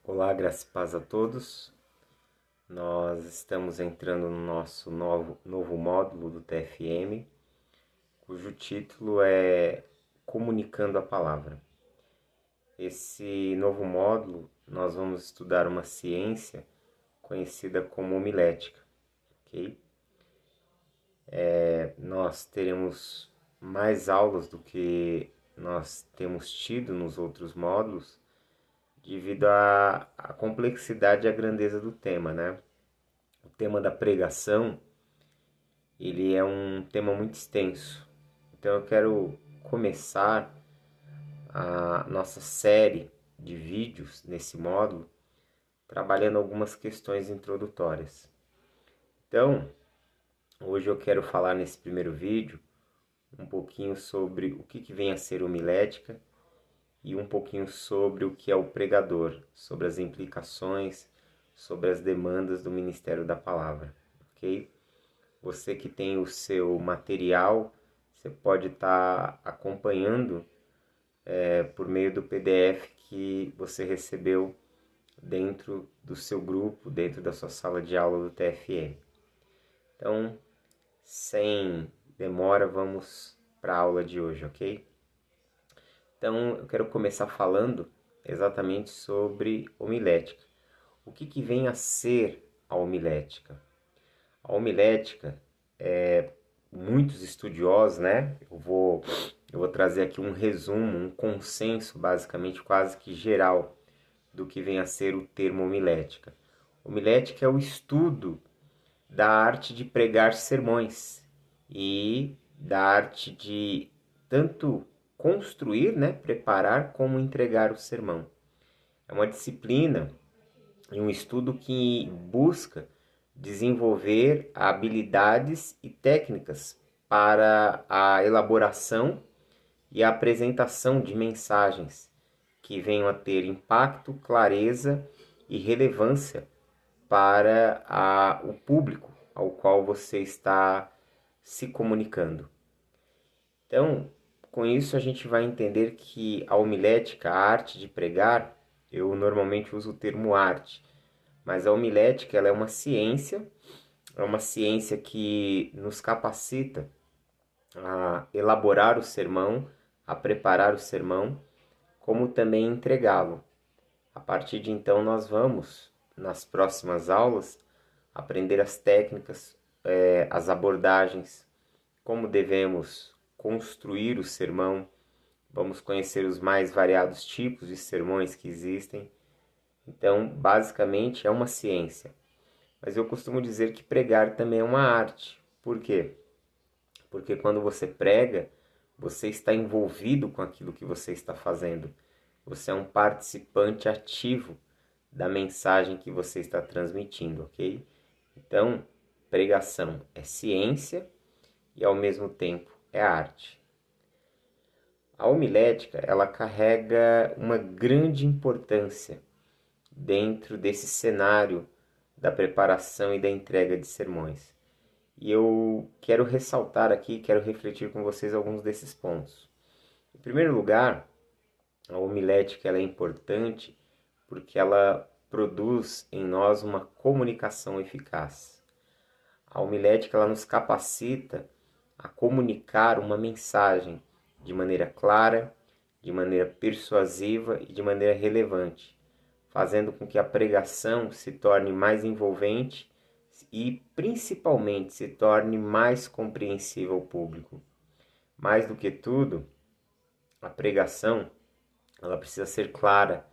Olá, graças e paz a todos. Nós estamos entrando no nosso novo módulo do TFM, cujo título é Comunicando a Palavra. Esse novo módulo nós vamos estudar uma ciência conhecida como homilética, ok? Nós teremos mais aulas do que nós temos tido nos outros módulos, devido à complexidade e à grandeza do tema, né? O tema da pregação, ele é um tema muito extenso. Então eu quero começar a nossa série de vídeos nesse módulo, trabalhando algumas questões introdutórias. Então, hoje eu quero falar nesse primeiro vídeo um pouquinho sobre o que vem a ser homilética e um pouquinho sobre o que é o pregador, sobre as implicações, sobre as demandas do ministério da palavra, ok? Você que tem o seu material, você pode estar acompanhando por meio do PDF que você recebeu dentro do seu grupo, dentro da sua sala de aula do TFM. Então, sem demora, vamos para a aula de hoje, ok? Então, eu quero começar falando exatamente sobre homilética. O que vem a ser a homilética? A homilética, muitos estudiosos, né? Eu vou trazer aqui um resumo, um consenso basicamente quase que geral do que vem a ser o termo homilética. Homilética é o estudo da arte de pregar sermões e da arte de tanto construir, né, preparar, como entregar o sermão. É uma disciplina e um estudo que busca desenvolver habilidades e técnicas para a elaboração e a apresentação de mensagens que venham a ter impacto, clareza e relevância para o público ao qual você está se comunicando. Então, com isso a gente vai entender que a homilética, a arte de pregar, eu normalmente uso o termo arte, mas a homilética ela é uma ciência que nos capacita a elaborar o sermão, a preparar o sermão, como também entregá-lo. A partir de então nós vamos, nas próximas aulas, aprender as técnicas, as abordagens, como devemos construir o sermão, vamos conhecer os mais variados tipos de sermões que existem. Então, basicamente, é uma ciência. Mas eu costumo dizer que pregar também é uma arte. Por quê? Porque quando você prega, você está envolvido com aquilo que você está fazendo. Você é um participante ativo da mensagem que você está transmitindo, ok? Então, pregação é ciência e ao mesmo tempo é arte. A homilética, ela carrega uma grande importância dentro desse cenário da preparação e da entrega de sermões. E eu quero ressaltar aqui, quero refletir com vocês alguns desses pontos. Em primeiro lugar, a homilética ela é importante porque ela produz em nós uma comunicação eficaz. A homilética ela nos capacita a comunicar uma mensagem de maneira clara, de maneira persuasiva e de maneira relevante, fazendo com que a pregação se torne mais envolvente e, principalmente, se torne mais compreensível ao público. Mais do que tudo, a pregação ela precisa ser clara,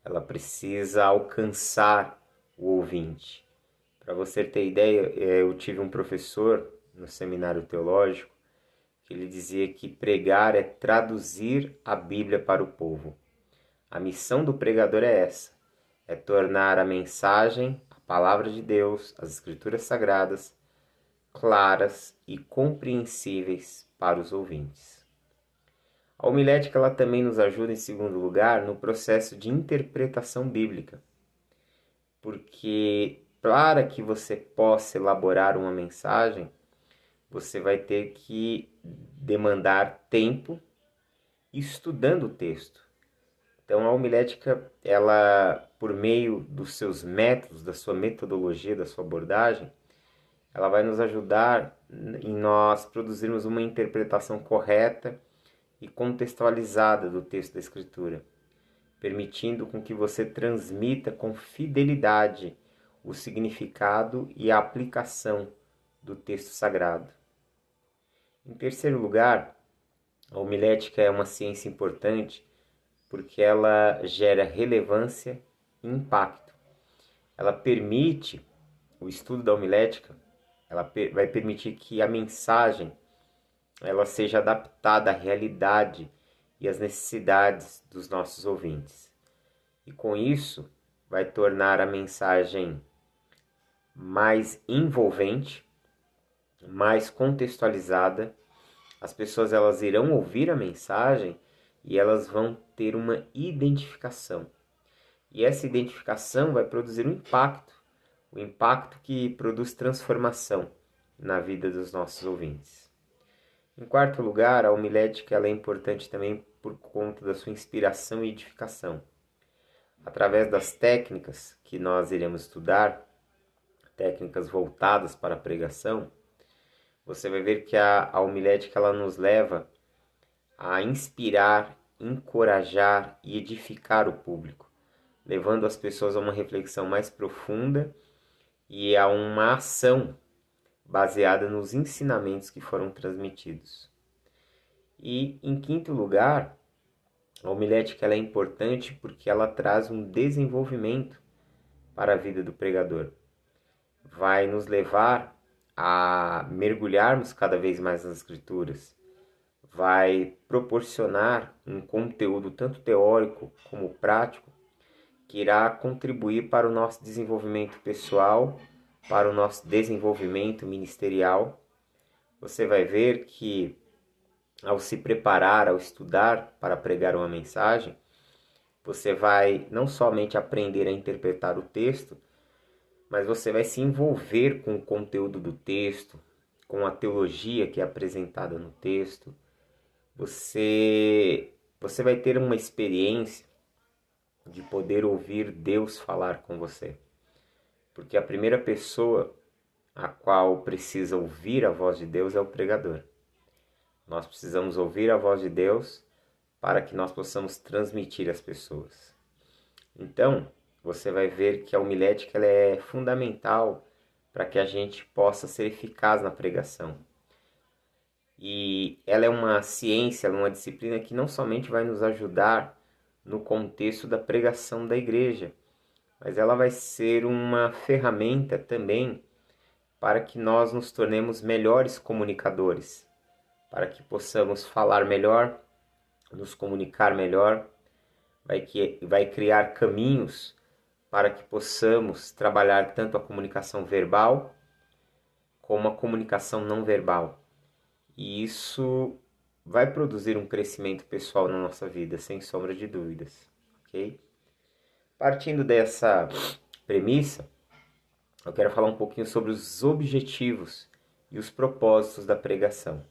ela precisa alcançar o ouvinte. Para você ter ideia, eu tive um professor no seminário teológico que ele dizia que pregar é traduzir a Bíblia para o povo. A missão do pregador é essa, é tornar a mensagem, a palavra de Deus, as escrituras sagradas, claras e compreensíveis para os ouvintes. A homilética ela também nos ajuda, em segundo lugar, no processo de interpretação bíblica, porque para que você possa elaborar uma mensagem, você vai ter que demandar tempo estudando o texto. Então a homilética ela por meio dos seus métodos, da sua metodologia, da sua abordagem, ela vai nos ajudar em nós produzirmos uma interpretação correta e contextualizada do texto da Escritura, permitindo com que você transmita com fidelidade o significado e a aplicação do texto sagrado. Em terceiro lugar, a homilética é uma ciência importante porque ela gera relevância e impacto. Ela permite, o estudo da homilética, ela vai permitir que a mensagem ela seja adaptada à realidade e às necessidades dos nossos ouvintes. E com isso, vai tornar a mensagem mais envolvente, mais contextualizada. As pessoas elas irão ouvir a mensagem e elas vão ter uma identificação. E essa identificação vai produzir um impacto, o impacto que produz transformação na vida dos nossos ouvintes. Em quarto lugar, a homilética ela é importante também por conta da sua inspiração e edificação. Através das técnicas que nós iremos estudar, técnicas voltadas para a pregação, você vai ver que a homilética ela nos leva a inspirar, encorajar e edificar o público, levando as pessoas a uma reflexão mais profunda e a uma ação baseada nos ensinamentos que foram transmitidos. E, em quinto lugar, a homilética ela é importante porque ela traz um desenvolvimento para a vida do pregador. Vai nos levar a mergulharmos cada vez mais nas Escrituras. Vai proporcionar um conteúdo tanto teórico como prático que irá contribuir para o nosso desenvolvimento pessoal, para o nosso desenvolvimento ministerial. Você vai ver que ao se preparar, ao estudar para pregar uma mensagem, você vai não somente aprender a interpretar o texto, mas você vai se envolver com o conteúdo do texto, com a teologia que é apresentada no texto. Você vai ter uma experiência de poder ouvir Deus falar com você. Porque a primeira pessoa a qual precisa ouvir a voz de Deus é o pregador. Nós precisamos ouvir a voz de Deus para que nós possamos transmitir às pessoas. Então, você vai ver que a homilética ela é fundamental para que a gente possa ser eficaz na pregação. E ela é uma ciência, ela é uma disciplina que não somente vai nos ajudar no contexto da pregação da igreja, mas ela vai ser uma ferramenta também para que nós nos tornemos melhores comunicadores, para que possamos falar melhor, nos comunicar melhor, vai criar caminhos para que possamos trabalhar tanto a comunicação verbal como a comunicação não verbal. E isso vai produzir um crescimento pessoal na nossa vida, sem sombra de dúvidas, ok? Partindo dessa premissa, eu quero falar um pouquinho sobre os objetivos e os propósitos da pregação.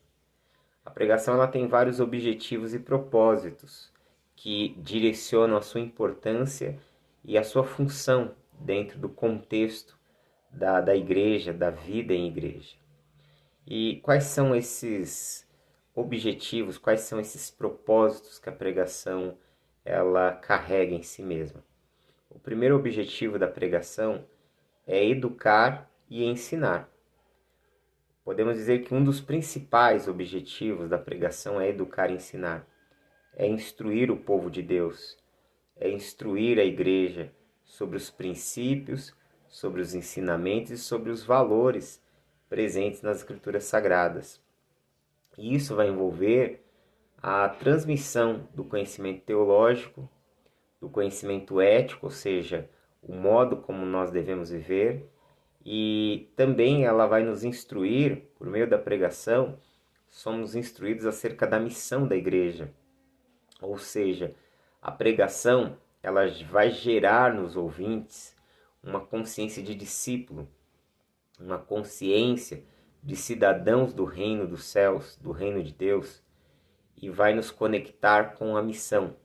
A pregação ela tem vários objetivos e propósitos que direcionam a sua importância e a sua função dentro do contexto da igreja, da vida em igreja. E quais são esses objetivos, quais são esses propósitos que a pregação ela carrega em si mesma? O primeiro objetivo da pregação é educar e ensinar. Podemos dizer que um dos principais objetivos da pregação é educar e ensinar. É instruir o povo de Deus, é instruir a igreja sobre os princípios, sobre os ensinamentos e sobre os valores presentes nas Escrituras Sagradas. E isso vai envolver a transmissão do conhecimento teológico, do conhecimento ético, ou seja, o modo como nós devemos viver, e também ela vai nos instruir, por meio da pregação, somos instruídos acerca da missão da igreja. Ou seja, a pregação ela vai gerar nos ouvintes uma consciência de discípulo, uma consciência de cidadãos do reino dos céus, do reino de Deus, e vai nos conectar com a missão,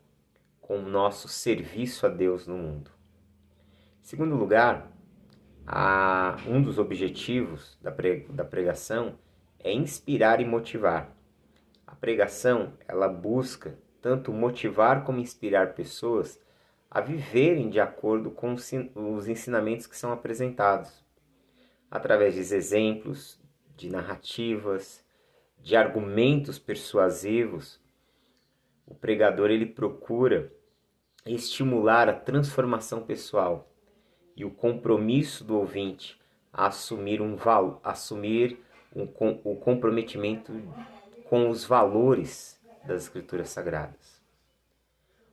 com o nosso serviço a Deus no mundo. segundo lugar, um dos objetivos da pregação é inspirar e motivar. A pregação, ela busca tanto motivar como inspirar pessoas a viverem de acordo com os ensinamentos que são apresentados, através de exemplos, de narrativas, de argumentos persuasivos. O pregador ele procura estimular a transformação pessoal e o compromisso do ouvinte a assumir o comprometimento com os valores das Escrituras Sagradas.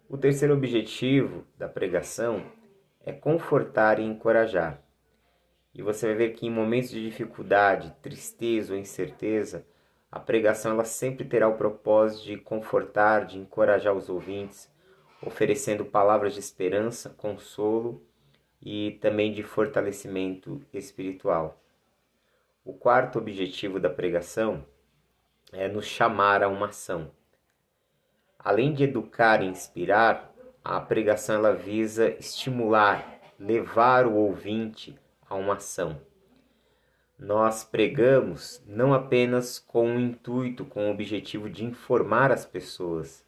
O terceiro objetivo da pregação é confortar e encorajar. E você vai ver que em momentos de dificuldade, tristeza ou incerteza, a pregação ela sempre terá o propósito de confortar, de encorajar os ouvintes, oferecendo palavras de esperança, consolo e também de fortalecimento espiritual. O quarto objetivo da pregação é nos chamar a uma ação. Além de educar e inspirar, a pregação ela visa estimular, levar o ouvinte a uma ação. Nós pregamos não apenas com o intuito, com o objetivo de informar as pessoas,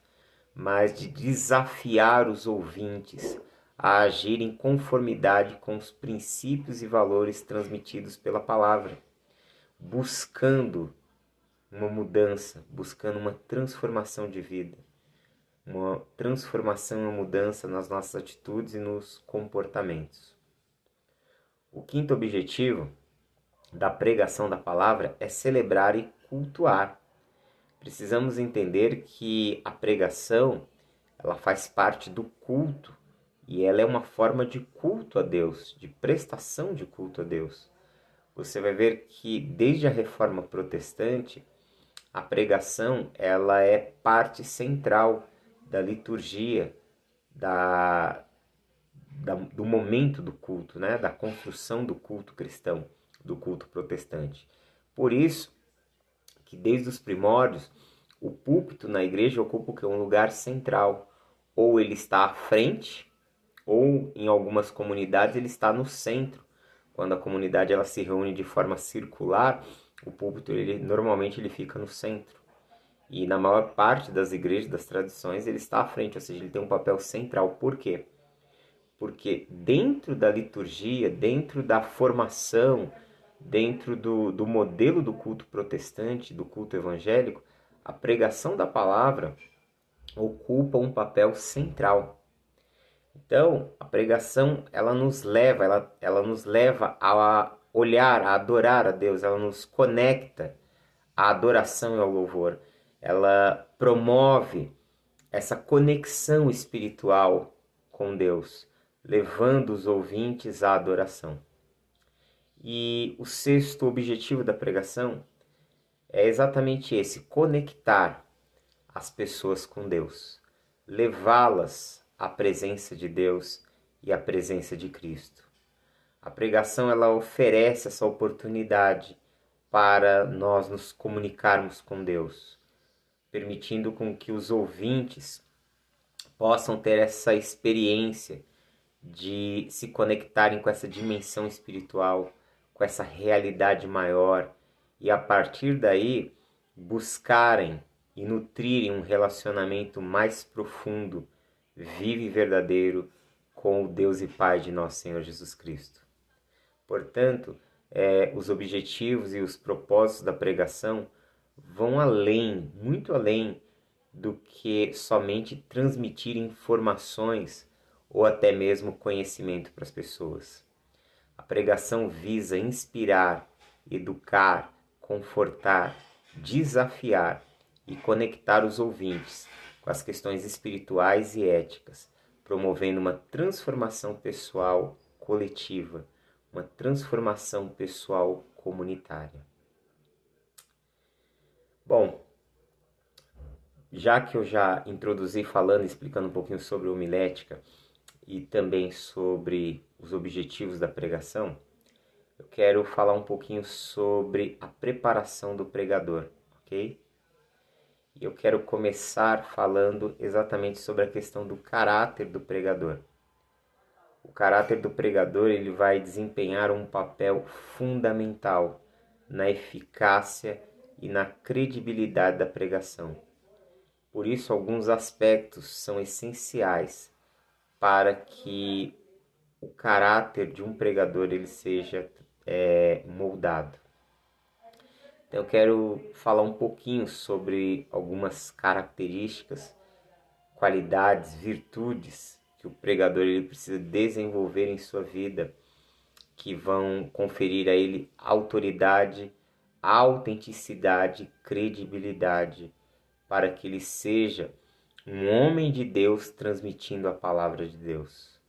mas de desafiar os ouvintes a agir em conformidade com os princípios e valores transmitidos pela palavra, buscando uma mudança, buscando uma transformação de vida, uma transformação e uma mudança nas nossas atitudes e nos comportamentos. O quinto objetivo da pregação da palavra é celebrar e cultuar. Precisamos entender que a pregação ela faz parte do culto e ela é uma forma de culto a Deus, de prestação de culto a Deus. Você vai ver que desde a Reforma Protestante, a pregação ela é parte central da liturgia, do momento do culto, né? Da construção do culto cristão, do culto protestante. Por isso que desde os primórdios, o púlpito na igreja ocupa um lugar central. Ou ele está à frente, ou em algumas comunidades ele está no centro. Quando a comunidade ela se reúne de forma circular, o púlpito normalmente ele fica no centro. E na maior parte das igrejas, das tradições, ele está à frente, ou seja, ele tem um papel central. Por quê? Porque dentro da liturgia, dentro da formação, dentro do modelo do culto protestante, do culto evangélico, a pregação da palavra ocupa um papel central. Então, a pregação ela nos leva a olhar, a adorar a Deus, ela nos conecta à adoração e ao louvor. Ela promove essa conexão espiritual com Deus, levando os ouvintes à adoração. E o sexto objetivo da pregação é exatamente esse: conectar as pessoas com Deus, levá-las à presença de Deus e à presença de Cristo. A pregação ela oferece essa oportunidade para nós nos comunicarmos com Deus, permitindo com que os ouvintes possam ter essa experiência de se conectarem com essa dimensão espiritual, com essa realidade maior e a partir daí buscarem e nutrirem um relacionamento mais profundo, vivo e verdadeiro com o Deus e Pai de nosso Senhor Jesus Cristo. Portanto, os objetivos e os propósitos da pregação vão além, muito além do que somente transmitir informações ou até mesmo conhecimento para as pessoas. A pregação visa inspirar, educar, confortar, desafiar e conectar os ouvintes com as questões espirituais e éticas, promovendo uma transformação pessoal coletiva, uma transformação pessoal comunitária. Bom, já que eu já introduzi falando, explicando um pouquinho sobre homilética e também sobre os objetivos da pregação, eu quero falar um pouquinho sobre a preparação do pregador, ok? E eu quero começar falando exatamente sobre a questão do caráter do pregador. O caráter do pregador ele vai desempenhar um papel fundamental na eficácia e na credibilidade da pregação. Por isso, alguns aspectos são essenciais para que o caráter de um pregador ele seja moldado. Então, eu quero falar um pouquinho sobre algumas características, qualidades, virtudes que o pregador ele precisa desenvolver em sua vida, que vão conferir a ele autoridade, autenticidade, credibilidade, para que ele seja um homem de Deus transmitindo a palavra de Deus.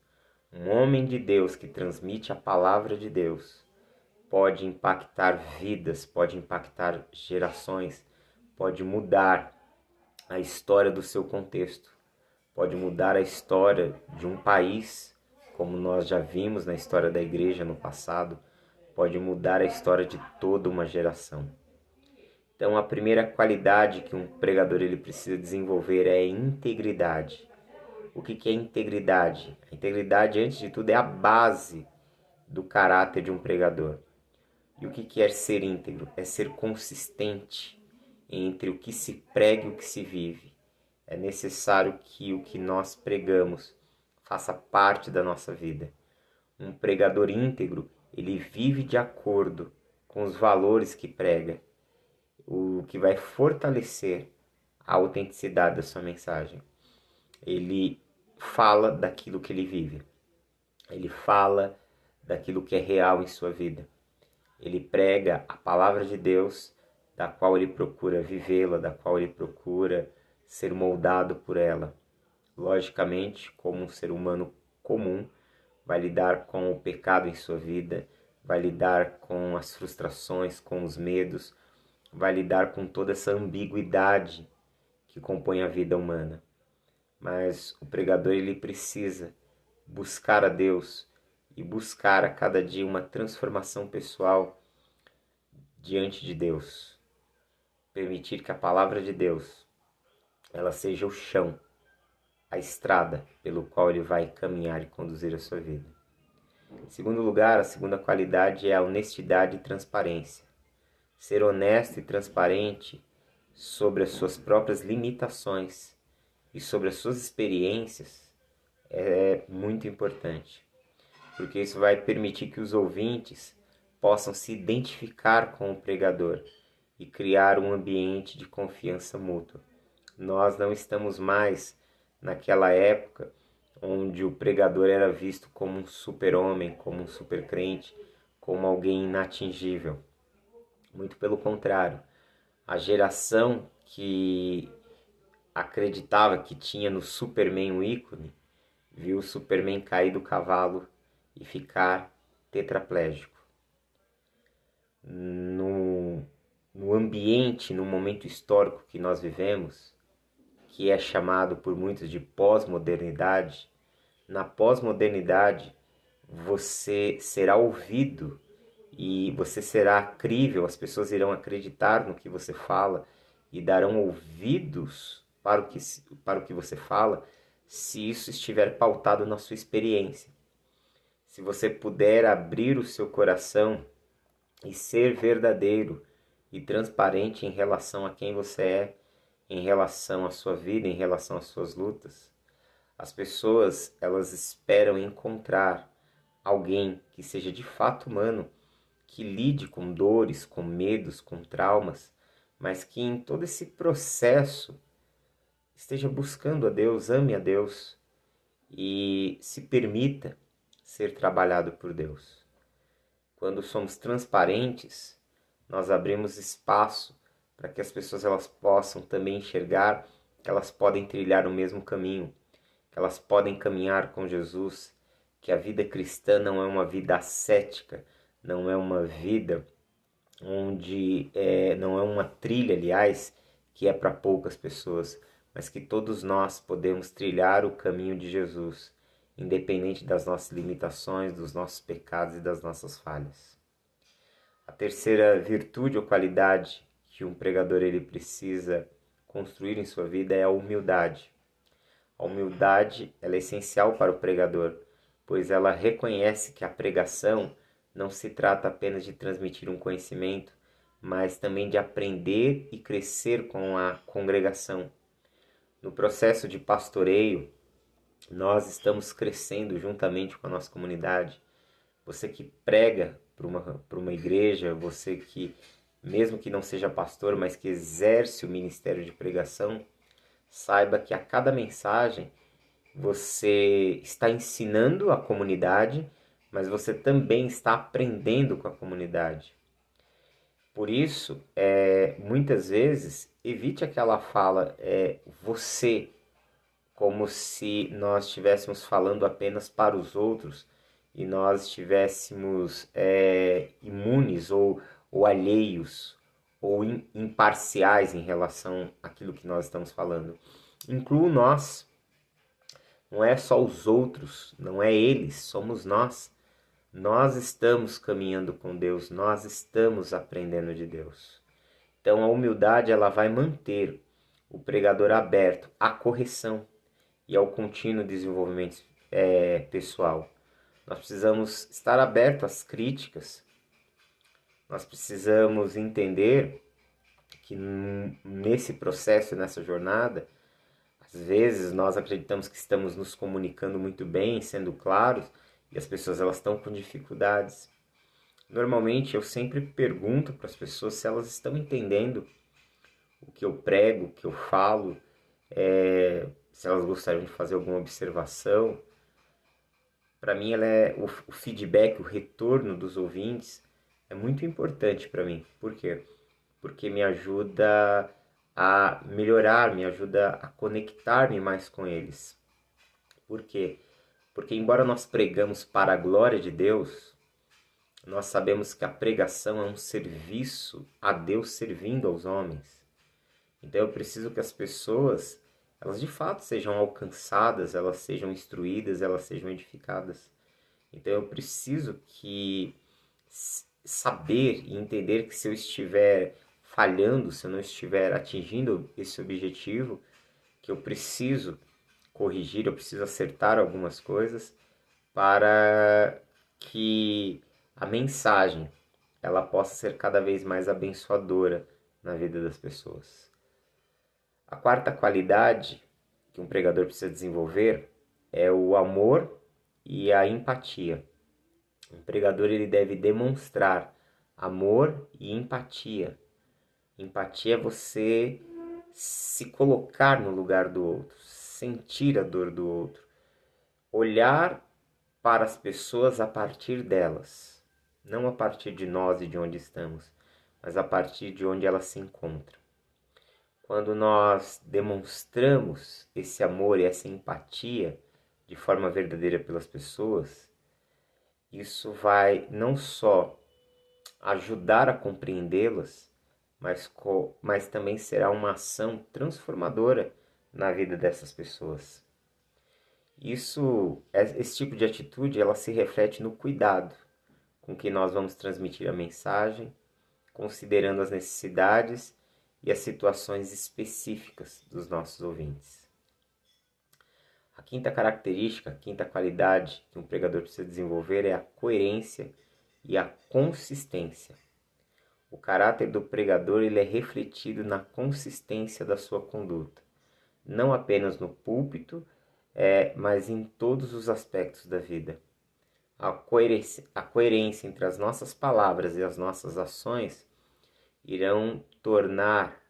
Um homem de Deus que transmite a palavra de Deus pode impactar vidas, pode impactar gerações, pode mudar a história do seu contexto, pode mudar a história de um país, como nós já vimos na história da igreja no passado, pode mudar a história de toda uma geração. Então, a primeira qualidade que um pregador ele precisa desenvolver é a integridade. O que é integridade? A integridade, antes de tudo, é a base do caráter de um pregador. E o que é ser íntegro? É ser consistente entre o que se prega e o que se vive. É necessário que o que nós pregamos faça parte da nossa vida. Um pregador íntegro, ele vive de acordo com os valores que prega, o que vai fortalecer a autenticidade da sua mensagem. Ele fala daquilo que ele vive. Ele fala daquilo que é real em sua vida. Ele prega a palavra de Deus, da qual ele procura vivê-la, da qual ele procura ser moldado por ela. Logicamente, como um ser humano comum, vai lidar com o pecado em sua vida, vai lidar com as frustrações, com os medos, vai lidar com toda essa ambiguidade que compõe a vida humana. Mas o pregador ele precisa buscar a Deus e buscar a cada dia uma transformação pessoal diante de Deus. Permitir que a palavra de Deus ela seja o chão, a estrada pelo qual ele vai caminhar e conduzir a sua vida. Em segundo lugar, a segunda qualidade é a honestidade e transparência. Ser honesto e transparente sobre as suas próprias limitações e sobre as suas experiências é muito importante, porque isso vai permitir que os ouvintes possam se identificar com o pregador e criar um ambiente de confiança mútua. Nós não estamos mais naquela época onde o pregador era visto como um super-homem, como um super-crente, como alguém inatingível. Muito pelo contrário, a geração que acreditava que tinha no Superman um ícone, viu o Superman cair do cavalo e ficar tetraplégico. No ambiente, no momento histórico que nós vivemos, que é chamado por muitos de pós-modernidade, na pós-modernidade você será ouvido e você será crível, as pessoas irão acreditar no que você fala e darão ouvidos para o que você fala, se isso estiver pautado na sua experiência. Se você puder abrir o seu coração e ser verdadeiro e transparente em relação a quem você é, em relação à sua vida, em relação às suas lutas, as pessoas elas esperam encontrar alguém que seja de fato humano, que lide com dores, com medos, com traumas, mas que em todo esse processo esteja buscando a Deus, ame a Deus e se permita ser trabalhado por Deus. Quando somos transparentes, nós abrimos espaço para que as pessoas elas possam também enxergar que elas podem trilhar o mesmo caminho, que elas podem caminhar com Jesus, que a vida cristã não é uma vida ascética, não é uma vida onde não é uma trilha, aliás, que é para poucas pessoas, mas que todos nós podemos trilhar o caminho de Jesus, independente das nossas limitações, dos nossos pecados e das nossas falhas. A terceira virtude ou qualidade que um pregador ele precisa construir em sua vida é a humildade. A humildade ela é essencial para o pregador, pois ela reconhece que a pregação não se trata apenas de transmitir um conhecimento, mas também de aprender e crescer com a congregação. No processo de pastoreio, nós estamos crescendo juntamente com a nossa comunidade. Você que prega para uma igreja, você que, mesmo que não seja pastor, mas que exerce o ministério de pregação, saiba que a cada mensagem você está ensinando a comunidade, mas você também está aprendendo com a comunidade. Por isso, muitas vezes, evite aquela fala você, como se nós estivéssemos falando apenas para os outros e nós estivéssemos imunes ou alheios ou imparciais em relação àquilo que nós estamos falando. Incluo nós, não é só os outros, não é eles, somos nós. Nós estamos caminhando com Deus, nós estamos aprendendo de Deus. Então a humildade ela vai manter o pregador aberto à correção e ao contínuo desenvolvimento pessoal. Nós precisamos estar abertos às críticas, nós precisamos entender que nesse processo, nessa jornada, às vezes nós acreditamos que estamos nos comunicando muito bem, sendo claros, e as pessoas elas estão com dificuldades. Normalmente eu sempre pergunto para as pessoas se elas estão entendendo o que eu prego, o que eu falo, se elas gostariam de fazer alguma observação. Para mim, o feedback, o retorno dos ouvintes é muito importante para mim. Por quê? Porque me ajuda a melhorar, me ajuda a conectar-me mais com eles. Por quê? Porque embora nós pregamos para a glória de Deus, nós sabemos que a pregação é um serviço a Deus servindo aos homens. Então eu preciso que as pessoas, elas de fato sejam alcançadas, elas sejam instruídas, elas sejam edificadas. Então eu preciso que saber e entender que se eu estiver falhando, se eu não estiver atingindo esse objetivo, que eu preciso corrigir, eu preciso acertar algumas coisas para que a mensagem ela possa ser cada vez mais abençoadora na vida das pessoas. A quarta qualidade que um pregador precisa desenvolver é o amor e a empatia. Um pregador ele deve demonstrar amor e empatia. Empatia é você se colocar no lugar do outro, sentir a dor do outro, olhar para as pessoas a partir delas, não a partir de nós e de onde estamos, mas a partir de onde elas se encontram. Quando nós demonstramos esse amor e essa empatia de forma verdadeira pelas pessoas, isso vai não só ajudar a compreendê-las, mas também será uma ação transformadora na vida dessas pessoas. Esse tipo de atitude, ela se reflete no cuidado com que nós vamos transmitir a mensagem, considerando as necessidades e as situações específicas dos nossos ouvintes. A quinta característica, a quinta qualidade que um pregador precisa desenvolver é a coerência e a consistência. O caráter do pregador ele é refletido na consistência da sua conduta, não apenas no púlpito, mas em todos os aspectos da vida. A coerência entre as nossas palavras e as nossas ações irão tornar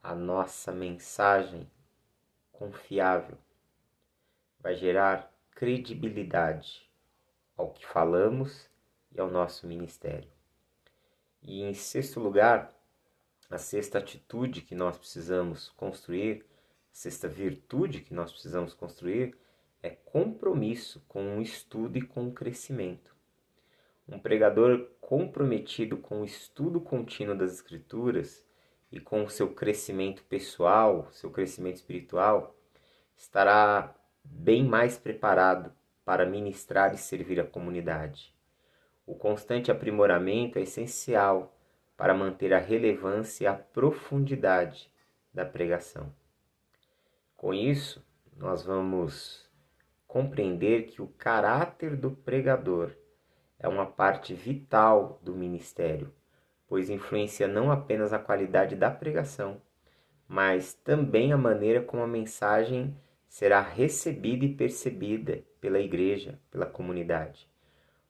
a nossa mensagem confiável. Vai gerar credibilidade ao que falamos e ao nosso ministério. E em sexto lugar, a sexta atitude que nós precisamos construir, a sexta virtude que nós precisamos construir é compromisso com o estudo e com o crescimento. Um pregador comprometido com o estudo contínuo das Escrituras e com o seu crescimento pessoal, seu crescimento espiritual, estará bem mais preparado para ministrar e servir a comunidade. O constante aprimoramento é essencial para manter a relevância e a profundidade da pregação. Com isso, nós vamos compreender que o caráter do pregador é uma parte vital do ministério, pois influencia não apenas a qualidade da pregação, mas também a maneira como a mensagem será recebida e percebida pela igreja, pela comunidade.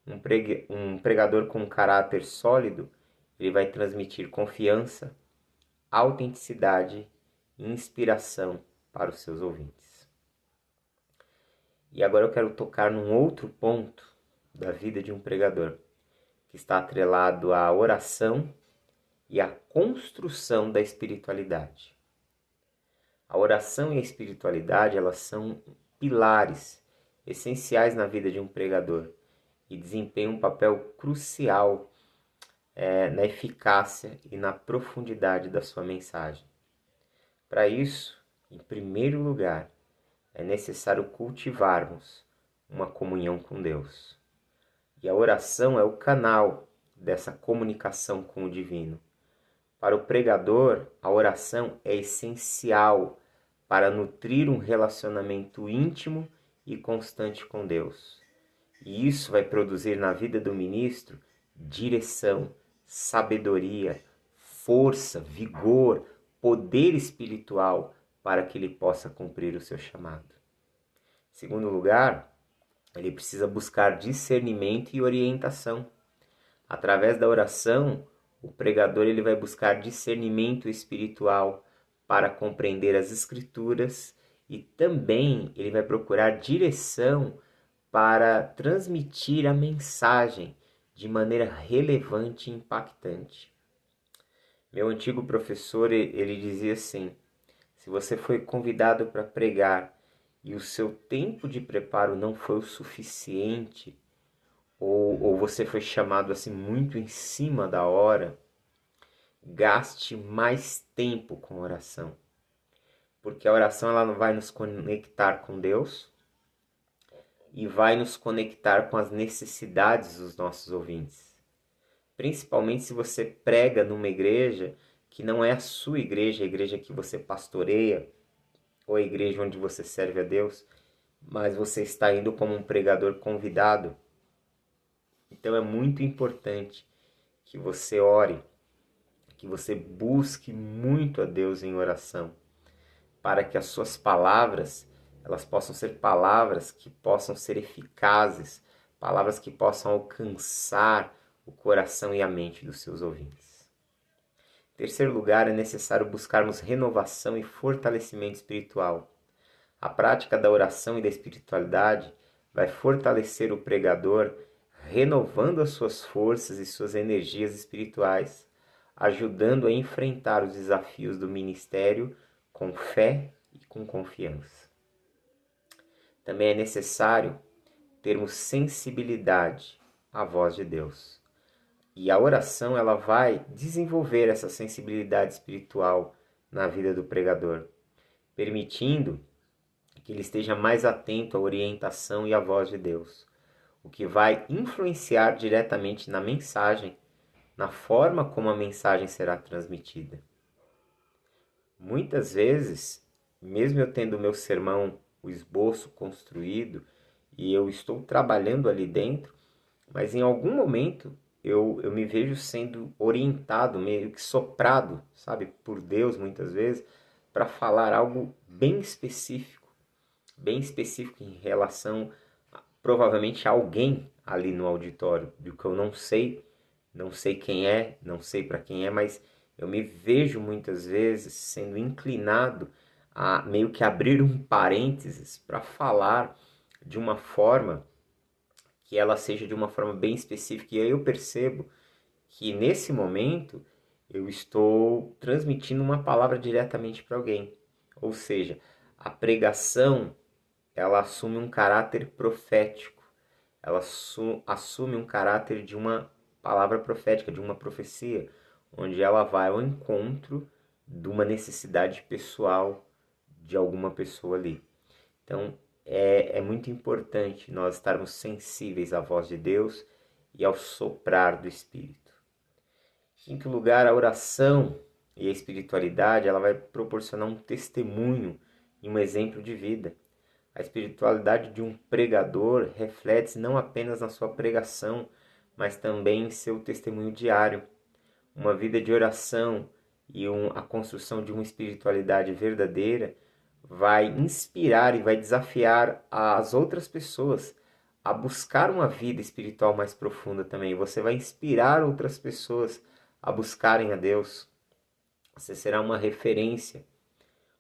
Um pregador com um caráter sólido, ele vai transmitir confiança, autenticidade e inspiração para os seus ouvintes. E agora eu quero tocar num outro ponto da vida de um pregador, que está atrelado à oração e à construção da espiritualidade. A oração e a espiritualidade, elas são pilares essenciais na vida de um pregador e desempenham um papel crucial na eficácia e na profundidade da sua mensagem. Para isso, em primeiro lugar, é necessário cultivarmos uma comunhão com Deus. E a oração é o canal dessa comunicação com o divino. Para o pregador, a oração é essencial para nutrir um relacionamento íntimo e constante com Deus. E isso vai produzir na vida do ministro direção, sabedoria, força, vigor, poder espiritual para que ele possa cumprir o seu chamado. Em segundo lugar, ele precisa buscar discernimento e orientação. Através da oração, o pregador ele vai buscar discernimento espiritual para compreender as Escrituras e também ele vai procurar direção para transmitir a mensagem de maneira relevante e impactante. Meu antigo professor, ele dizia assim: se você foi convidado para pregar e o seu tempo de preparo não foi o suficiente, ou você foi chamado assim muito em cima da hora, gaste mais tempo com oração. Porque a oração ela vai nos conectar com Deus e vai nos conectar com as necessidades dos nossos ouvintes. Principalmente se você prega numa igreja que não é a sua igreja, a igreja que você pastoreia, ou a igreja onde você serve a Deus, mas você está indo como um pregador convidado. Então é muito importante que você ore, que você busque muito a Deus em oração, para que as suas palavras, elas possam ser palavras que possam ser eficazes, palavras que possam alcançar o coração e a mente dos seus ouvintes. Em terceiro lugar, é necessário buscarmos renovação e fortalecimento espiritual. A prática da oração e da espiritualidade vai fortalecer o pregador, renovando as suas forças e suas energias espirituais, ajudando a enfrentar os desafios do ministério com fé e com confiança. Também é necessário termos sensibilidade à voz de Deus. E a oração ela vai desenvolver essa sensibilidade espiritual na vida do pregador, permitindo que ele esteja mais atento à orientação e à voz de Deus, o que vai influenciar diretamente na mensagem, na forma como a mensagem será transmitida. Muitas vezes, mesmo eu tendo o meu sermão, o esboço construído, e eu estou trabalhando ali dentro, mas em algum momento eu me vejo sendo orientado, meio que soprado, sabe, por Deus muitas vezes, para falar algo bem específico em relação provavelmente a alguém ali no auditório, do que eu não sei quem é, não sei para quem é, mas eu me vejo muitas vezes sendo inclinado a meio que abrir um parênteses para falar de uma forma que ela seja de uma forma bem específica. E aí eu percebo que nesse momento eu estou transmitindo uma palavra diretamente para alguém. Ou seja, a pregação ela assume um caráter profético. Ela assume um caráter de uma palavra profética, de uma profecia, onde ela vai ao encontro de uma necessidade pessoal de alguma pessoa ali. Então, é muito importante nós estarmos sensíveis à voz de Deus e ao soprar do Espírito. Em quinto lugar, a oração e a espiritualidade ela vai proporcionar um testemunho e um exemplo de vida. A espiritualidade de um pregador reflete não apenas na sua pregação, mas também em seu testemunho diário. Uma vida de oração e a construção de uma espiritualidade verdadeira vai inspirar e vai desafiar as outras pessoas a buscar uma vida espiritual mais profunda também. Você vai inspirar outras pessoas a buscarem a Deus. Você será uma referência,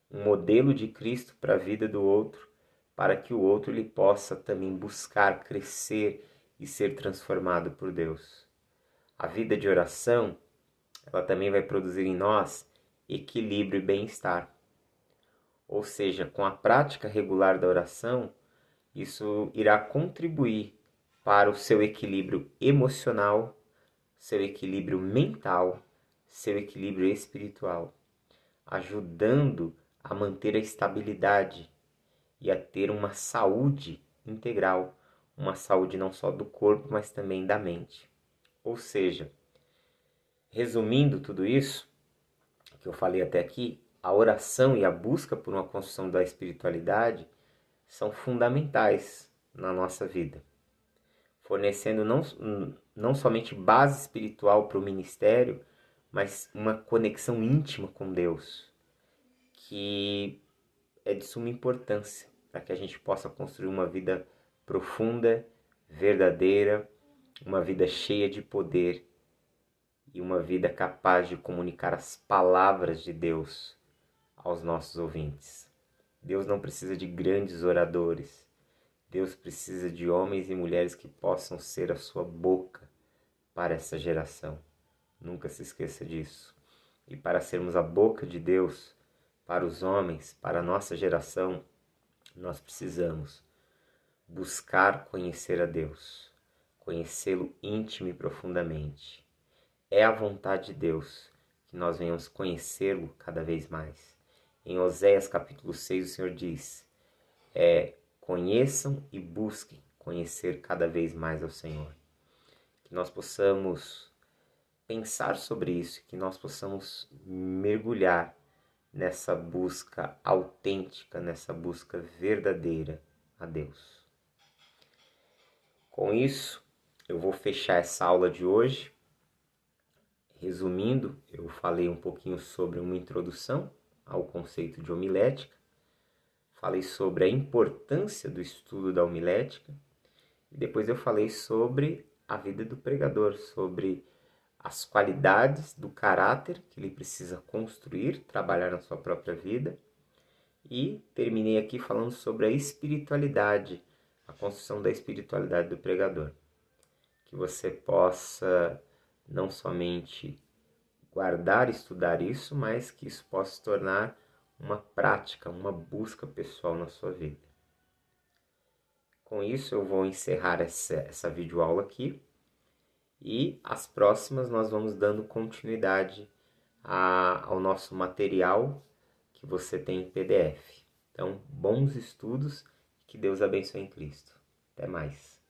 um modelo de Cristo para a vida do outro, para que o outro lhe possa também buscar crescer e ser transformado por Deus. A vida de oração, ela também vai produzir em nós equilíbrio e bem-estar. Ou seja, com a prática regular da oração, isso irá contribuir para o seu equilíbrio emocional, seu equilíbrio mental, seu equilíbrio espiritual, ajudando a manter a estabilidade e a ter uma saúde integral, uma saúde não só do corpo, mas também da mente. Ou seja, resumindo tudo isso que eu falei até aqui, a oração e a busca por uma construção da espiritualidade são fundamentais na nossa vida, fornecendo não somente base espiritual para o ministério, mas uma conexão íntima com Deus, que é de suma importância para que a gente possa construir uma vida profunda, verdadeira, uma vida cheia de poder e uma vida capaz de comunicar as palavras de Deus aos nossos ouvintes. Deus não precisa de grandes oradores. Deus precisa de homens e mulheres que possam ser a sua boca para essa geração. Nunca se esqueça disso. E para sermos a boca de Deus para os homens, para a nossa geração, nós precisamos buscar conhecer a Deus, conhecê-lo íntimo e profundamente. É a vontade de Deus que nós venhamos conhecê-lo cada vez mais. Em Oséias capítulo 6 o Senhor diz, conheçam e busquem conhecer cada vez mais ao Senhor. Que nós possamos pensar sobre isso, que nós possamos mergulhar nessa busca autêntica, nessa busca verdadeira a Deus. Com isso, eu vou fechar essa aula de hoje. Resumindo, eu falei um pouquinho sobre uma introdução ao conceito de homilética, falei sobre a importância do estudo da homilética e depois eu falei sobre a vida do pregador, sobre as qualidades do caráter que ele precisa construir, trabalhar na sua própria vida e terminei aqui falando sobre a espiritualidade, a construção da espiritualidade do pregador. Que você possa não somente guardar e estudar isso, mas que isso possa se tornar uma prática, uma busca pessoal na sua vida. Com isso eu vou encerrar essa videoaula aqui e as próximas nós vamos dando continuidade ao nosso material que você tem em PDF. Então, bons estudos e que Deus abençoe em Cristo. Até mais.